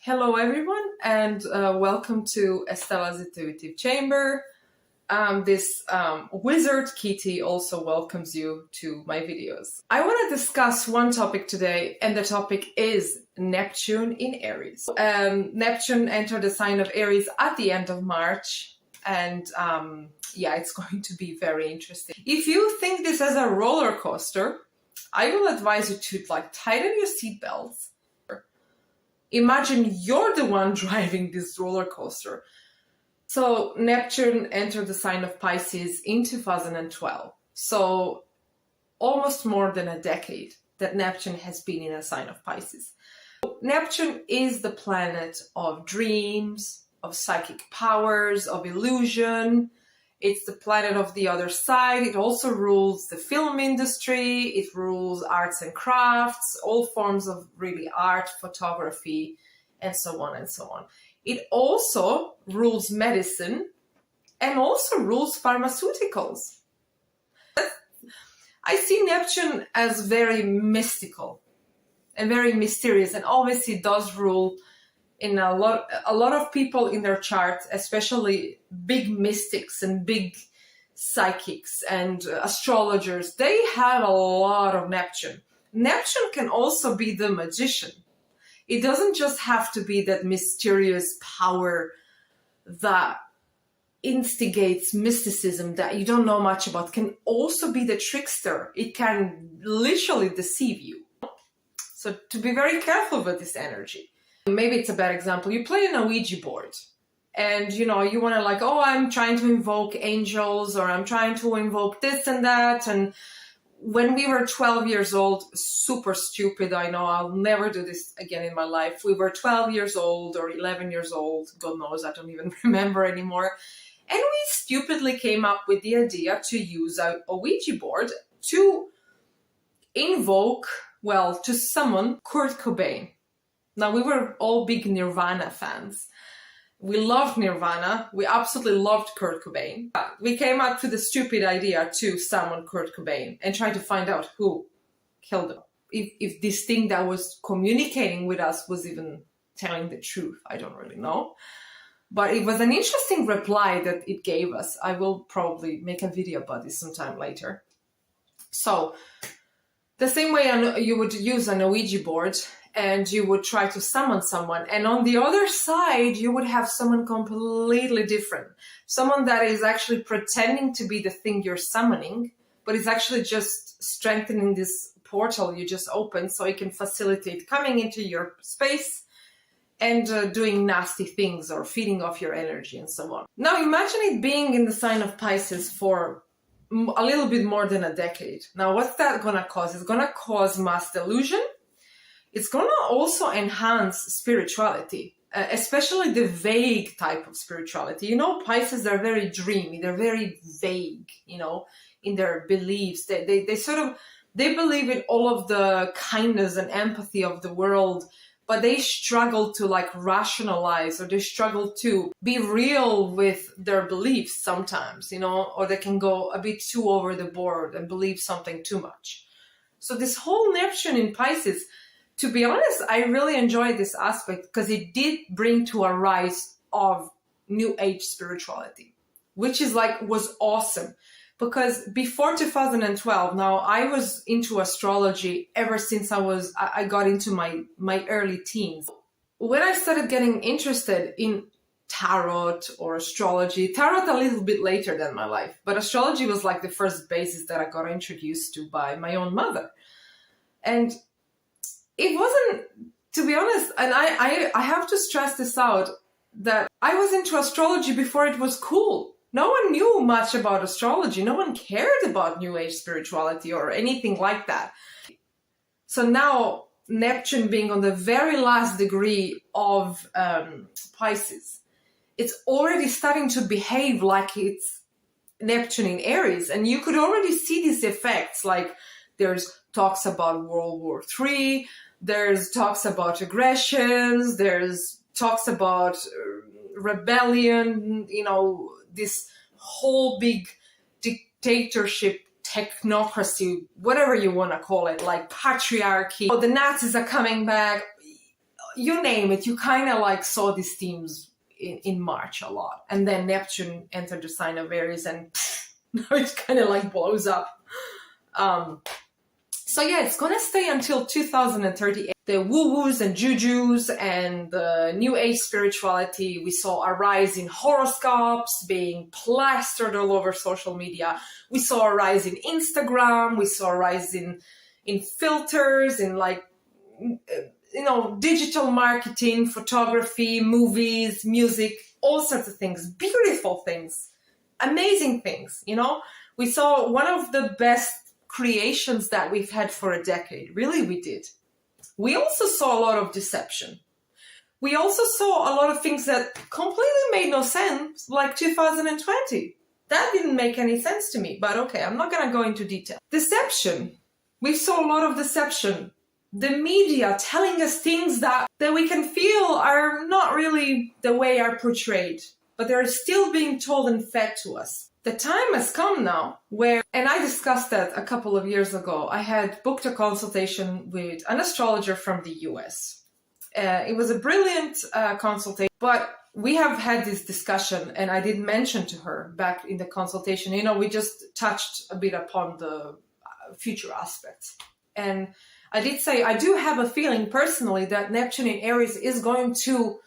Hello everyone, and welcome to Estella's Intuitive Chamber. This wizard Kitty also welcomes you to my videos. I want to discuss one topic today, and the topic is Neptune in Aries. Neptune entered the sign of Aries at the end of March, and yeah, it's going to be very interesting. If you think this as a roller coaster, I will advise you to tighten your seatbelts. Imagine you're the one driving this roller coaster. So Neptune entered the sign of Pisces in 2012. So almost more than a decade that Neptune has been in a sign of Pisces. Neptune is the planet of dreams, of psychic powers, of illusion. It's the planet of the other side. It also rules the film industry. It rules arts and crafts, all forms of really art, photography, and so on and so on. It also rules medicine and also rules pharmaceuticals. I see Neptune as very mystical and very mysterious, and obviously it does rule in a lot of people in their chart, especially big mystics and big psychics and astrologers. They have a lot of Neptune. Neptune can also be the magician. It doesn't just have to be that mysterious power that instigates mysticism that you don't know much about. It can also be the trickster. It can literally deceive you. So to be very careful with this energy. Maybe it's a bad example. You play on a Ouija board and you want to I'm trying to invoke angels, or I'm trying to invoke this and that. And when we were 12 years old, super stupid, I know, I'll never do this again in my life. We were 12 years old or 11 years old, God knows, I don't even remember anymore. And we stupidly came up with the idea to use a Ouija board to to summon Kurt Cobain. Now, we were all big Nirvana fans. We loved Nirvana. We absolutely loved Kurt Cobain. We came up with the stupid idea to summon Kurt Cobain and try to find out who killed him. If this thing that was communicating with us was even telling the truth, I don't really know. But it was an interesting reply that it gave us. I will probably make a video about this sometime later. So, the same way you would use an Ouija board, and you would try to summon someone. And on the other side, you would have someone completely different. Someone that is actually pretending to be the thing you're summoning, but is actually just strengthening this portal you just opened so it can facilitate coming into your space and doing nasty things or feeding off your energy and so on. Now imagine it being in the sign of Pisces for a little bit more than a decade. Now what's that gonna cause? It's gonna cause mass delusion. It's going to also enhance spirituality, especially the vague type of spirituality. Pisces are very dreamy. They're very vague, in their beliefs. They believe in all of the kindness and empathy of the world, but they struggle to rationalize, or they struggle to be real with their beliefs sometimes, or they can go a bit too over the board and believe something too much. So this whole Neptune in Pisces, to be honest, I really enjoyed this aspect because it did bring to a rise of New Age spirituality, which was awesome. Because before 2012, now I was into astrology ever since I got into my early teens. When I started getting interested in tarot or astrology, tarot a little bit later than my life, but astrology was the first basis that I got introduced to by my own mother. And it wasn't, to be honest, and I have to stress this out, that I was into astrology before it was cool. No one knew much about astrology. No one cared about New Age spirituality or anything like that. So now, Neptune being on the very last degree of Pisces, it's already starting to behave like it's Neptune in Aries. And you could already see these effects, there's talks about World War III, there's talks about aggressions, there's talks about rebellion, this whole big dictatorship, technocracy, whatever you want to call it, patriarchy. The Nazis are coming back. you name it, you kind of like saw these themes in March a lot. And then Neptune entered the sign of Aries, and now it kind of like blows up. So yeah, it's gonna stay until 2038. The woo-woos and jujus and the new age spirituality, we saw a rise in horoscopes being plastered all over social media. We saw a rise in Instagram. We saw a rise in filters, in like, digital marketing, photography, movies, music, all sorts of things, beautiful things, amazing things. We saw one of the best creations that we've had for a decade. Really, we did. We also saw a lot of deception. We also saw a lot of things that completely made no sense, like 2020. That didn't make any sense to me, but okay, I'm not going to go into detail. Deception. We saw a lot of deception. The media telling us things that we can feel are not really the way are portrayed, but they're still being told and fed to us. The time has come now where, and I discussed that a couple of years ago, I had booked a consultation with an astrologer from the US. It was a brilliant consultation, but we have had this discussion, and I did mention to her back in the consultation, we just touched a bit upon the future aspects. And I did say, I do have a feeling personally that Neptune in Aries is going to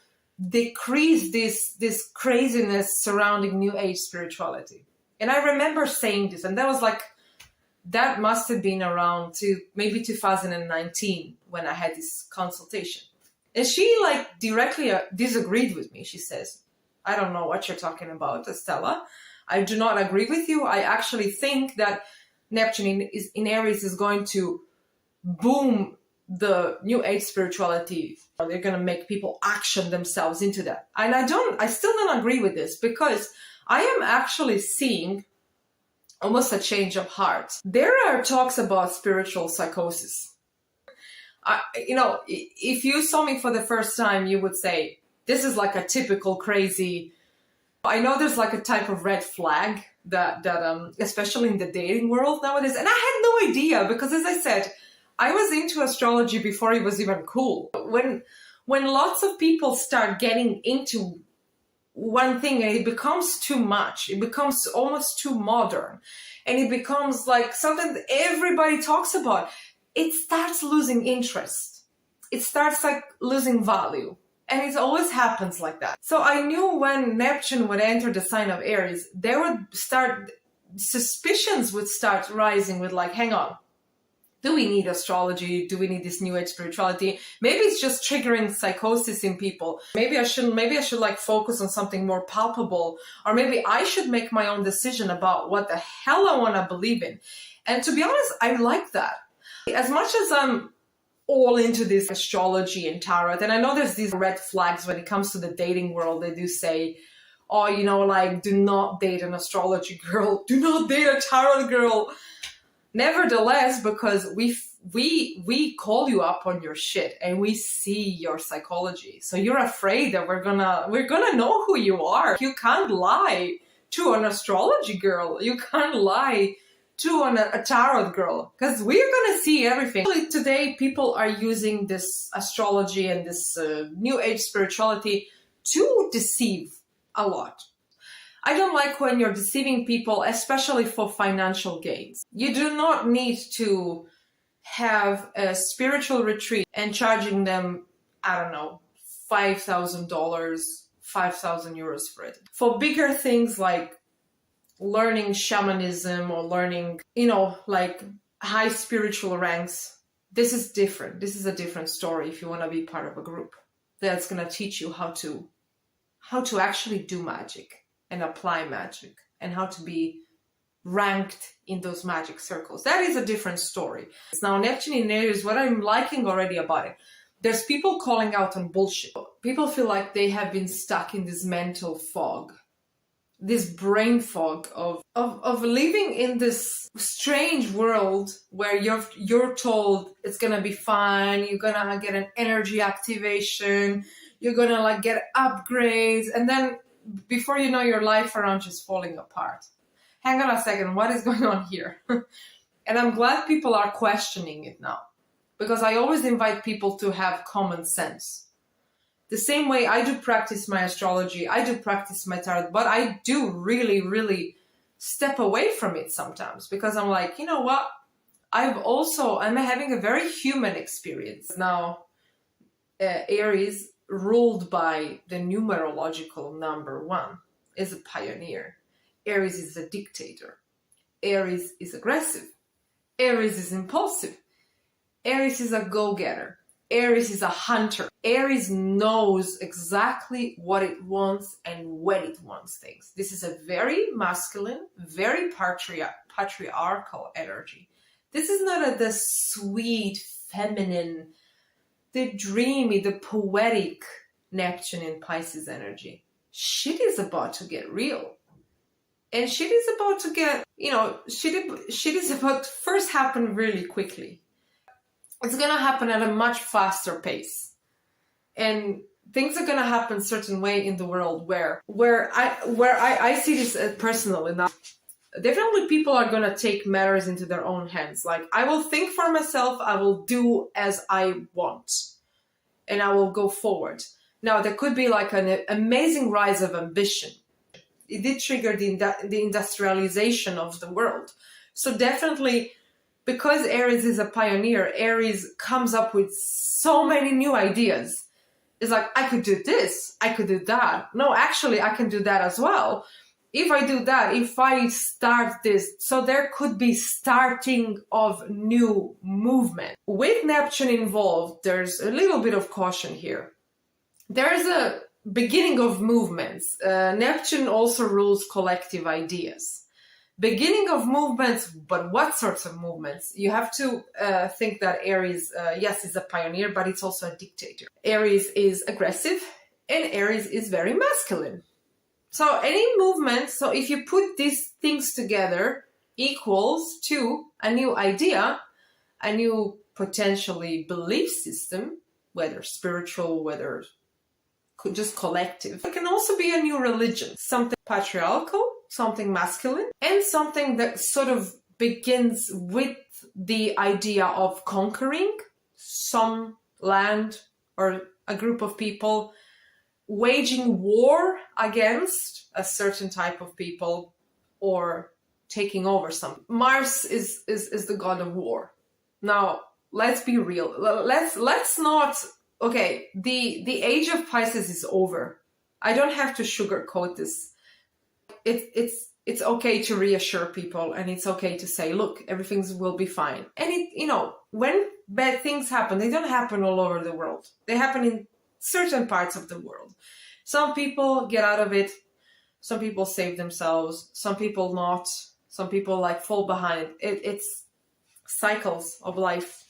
decrease this craziness surrounding new age spirituality. And I remember saying this, and that must have been around maybe 2019 when I had this consultation. And she directly disagreed with me. She says, I don't know what you're talking about, Estella. I do not agree with you. I actually think that Neptune in Aries is going to boom the new age spirituality. They're going to make people action themselves into that. And I still don't agree with this, because I am actually seeing almost a change of heart. There are talks about spiritual psychosis. If you saw me for the first time, you would say, this is like a typical crazy. I know there's like a type of red flag that especially in the dating world nowadays. And I had no idea, because as I said, I was into astrology before it was even cool. When lots of people start getting into one thing and it becomes too much, it becomes almost too modern, and it becomes like something that everybody talks about, it starts losing interest. It starts like losing value. And it always happens like that. So I knew when Neptune would enter the sign of Aries, suspicions would start rising with like, hang on. Do we need astrology? Do we need this new age spirituality? Maybe it's just triggering psychosis in people. Maybe I should like focus on something more palpable, or maybe I should make my own decision about what the hell I want to believe in. And to be honest, I like that. As much as I'm all into this astrology and tarot, and I know there's these red flags when it comes to the dating world. They do say, oh, do not date an astrology girl. Do not date a tarot girl. Nevertheless, because we call you up on your shit and we see your psychology. So you're afraid that we're gonna know who you are. You can't lie to an astrology girl. You can't lie to a tarot girl, because we're gonna see everything. Today, people are using this astrology and this new age spirituality to deceive a lot. I don't like when you're deceiving people, especially for financial gains. You do not need to have a spiritual retreat and charging them, I don't know, $5,000, 5,000 euros for it. For bigger things like learning shamanism or learning, like high spiritual ranks, this is different. This is a different story if you want to be part of a group that's going to teach you how to actually do magic and apply magic, and how to be ranked in those magic circles. That is a different story. Now, Neptune in Aries, what I'm liking already about it, there's people calling out on bullshit. People feel like they have been stuck in this mental fog, this brain fog of living in this strange world where you're told it's gonna be fine, you're gonna get an energy activation, you're gonna like get upgrades, and then before you know, your life around you is falling apart. Hang on a second, what is going on here? And I'm glad people are questioning it now, because I always invite people to have common sense. The same way I do practice my astrology, I do practice my tarot, but I do really, really step away from it sometimes because I'm like, you know what? I'm having a very human experience. Now, Aries, ruled by the numerological number 1, is a pioneer. Aries is a dictator. Aries is aggressive. Aries is impulsive. Aries is a go-getter. Aries is a hunter. Aries knows exactly what it wants and when it wants things. This is a very masculine, very patriarchal energy. This is not the sweet, feminine, the dreamy, the poetic Neptune in Pisces energy. Shit is about to get real. And shit is about to get, shit is about to first happen really quickly. It's going to happen at a much faster pace. And things are going to happen a certain way in the world where I see this personally now. Definitely people are going to take matters into their own hands. Like, I will think for myself, I will do as I want, and I will go forward. Now, there could be like an amazing rise of ambition. It did trigger the industrialization of the world. So definitely, because Aries is a pioneer, Aries comes up with so many new ideas. It's like, I could do this, I could do that. No, actually, I can do that as well. If I do that, if I start this, so there could be starting of new movement. With Neptune involved, there's a little bit of caution here. There's a beginning of movements. Neptune also rules collective ideas. Beginning of movements, but what sorts of movements? You have to think that Aries, yes, is a pioneer, but it's also a dictator. Aries is aggressive and Aries is very masculine. So any movement, so if you put these things together, equals to a new idea, a new potentially belief system, whether spiritual, whether just collective. It can also be a new religion, something patriarchal, something masculine, and something that sort of begins with the idea of conquering some land or a group of people, waging war against a certain type of people, or taking over some. Mars is the god of war. Now, let's be real. Let's not. Okay, the age of Pisces is over. I don't have to sugarcoat this. It's okay to reassure people, and it's okay to say, look, everything will be fine. And when bad things happen, they don't happen all over the world. They happen in certain parts of the world. Some people get out of it. Some people save themselves. Some people not. Some people fall behind. It's cycles of life.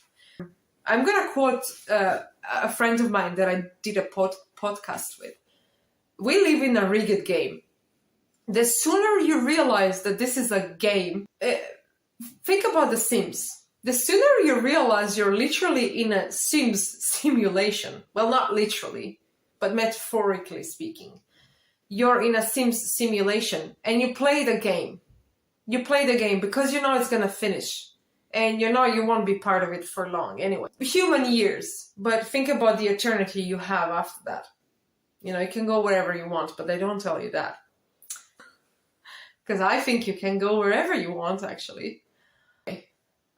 I'm going to quote a friend of mine that I did a podcast with. We live in a rigged game. The sooner you realize that this is a game, think about The Sims. The sooner you realize you're literally in a Sims simulation, well, not literally, but metaphorically speaking, you're in a Sims simulation and you play the game. You play the game because you know it's going to finish. And you know you won't be part of it for long anyway. Human years, but think about the eternity you have after that. You can go wherever you want, but they don't tell you that. Because I think you can go wherever you want, actually.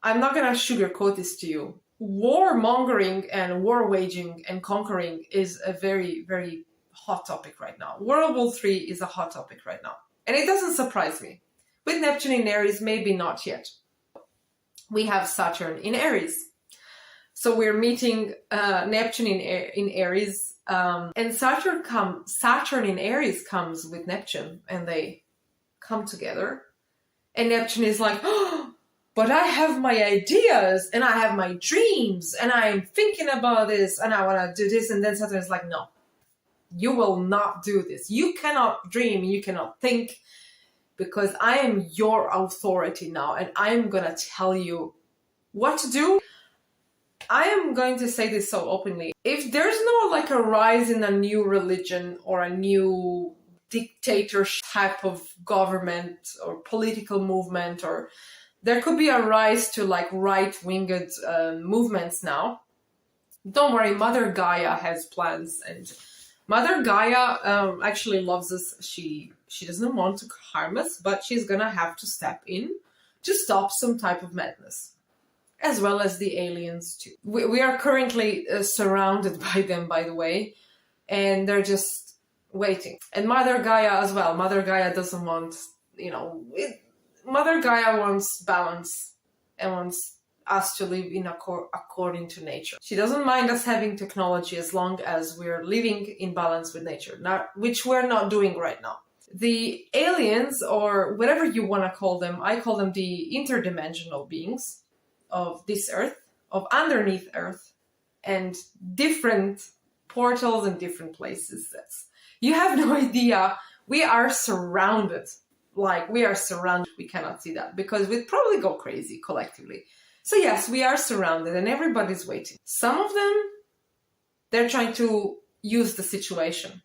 I'm not going to sugarcoat this to you. Warmongering and war waging and conquering is a very, very hot topic right now. World War III is a hot topic right now. And it doesn't surprise me. With Neptune in Aries, maybe not yet. We have Saturn in Aries. So we're meeting Neptune in Aries. And Saturn in Aries comes with Neptune, and they come together. And Neptune is like, oh, but I have my ideas and I have my dreams and I'm thinking about this and I want to do this. And then Saturn is like, no, you will not do this. You cannot dream. You cannot think, because I am your authority now and I'm going to tell you what to do. I am going to say this so openly. If there's no a rise in a new religion or a new dictatorship type of government or political movement, or there could be a rise to right-winged movements now. Don't worry, Mother Gaia has plans, and Mother Gaia actually loves us. She doesn't want to harm us, but she's gonna have to step in to stop some type of madness, as well as the aliens too. We are currently surrounded by them, by the way, and they're just waiting. And Mother Gaia as well. Mother Gaia doesn't want, Mother Gaia wants balance and wants us to live in according to nature. She doesn't mind us having technology as long as we're living in balance with nature, which we're not doing right now. The aliens, or whatever you want to call them, I call them the interdimensional beings of this earth, of underneath earth, and different portals and different places. You have no idea. We are surrounded. We cannot see that because we'd probably go crazy collectively. So yes, we are surrounded and everybody's waiting. Some of them, they're trying to use the situation.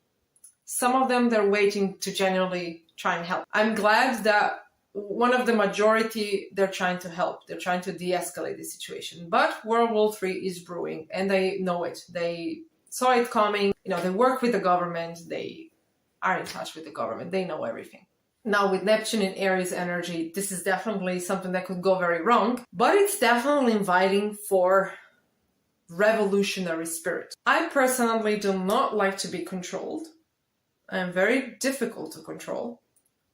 Some of them, they're waiting to genuinely try and help. I'm glad that one of the majority, they're trying to help. They're trying to de-escalate the situation. But World War III is brewing and they know it. They saw it coming. They work with the government. They are in touch with the government. They know everything. Now with Neptune and Aries energy, this is definitely something that could go very wrong, but it's definitely inviting for revolutionary spirit. I personally do not like to be controlled. I am very difficult to control.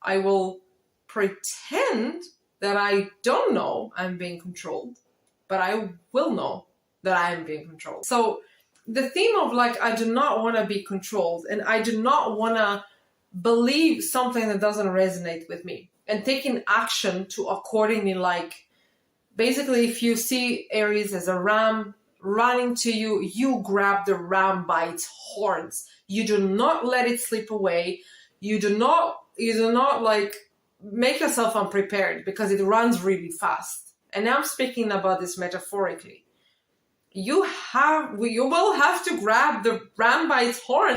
I will pretend that I don't know I'm being controlled, but I will know that I am being controlled. So the theme of I do not want to be controlled and I do not want to believe something that doesn't resonate with me and taking action to accordingly, basically if you see Aries as a ram running to you, you grab the ram by its horns. You do not let it slip away. You do not make yourself unprepared because it runs really fast. And I'm speaking about this metaphorically. You will have to grab the ram by its horns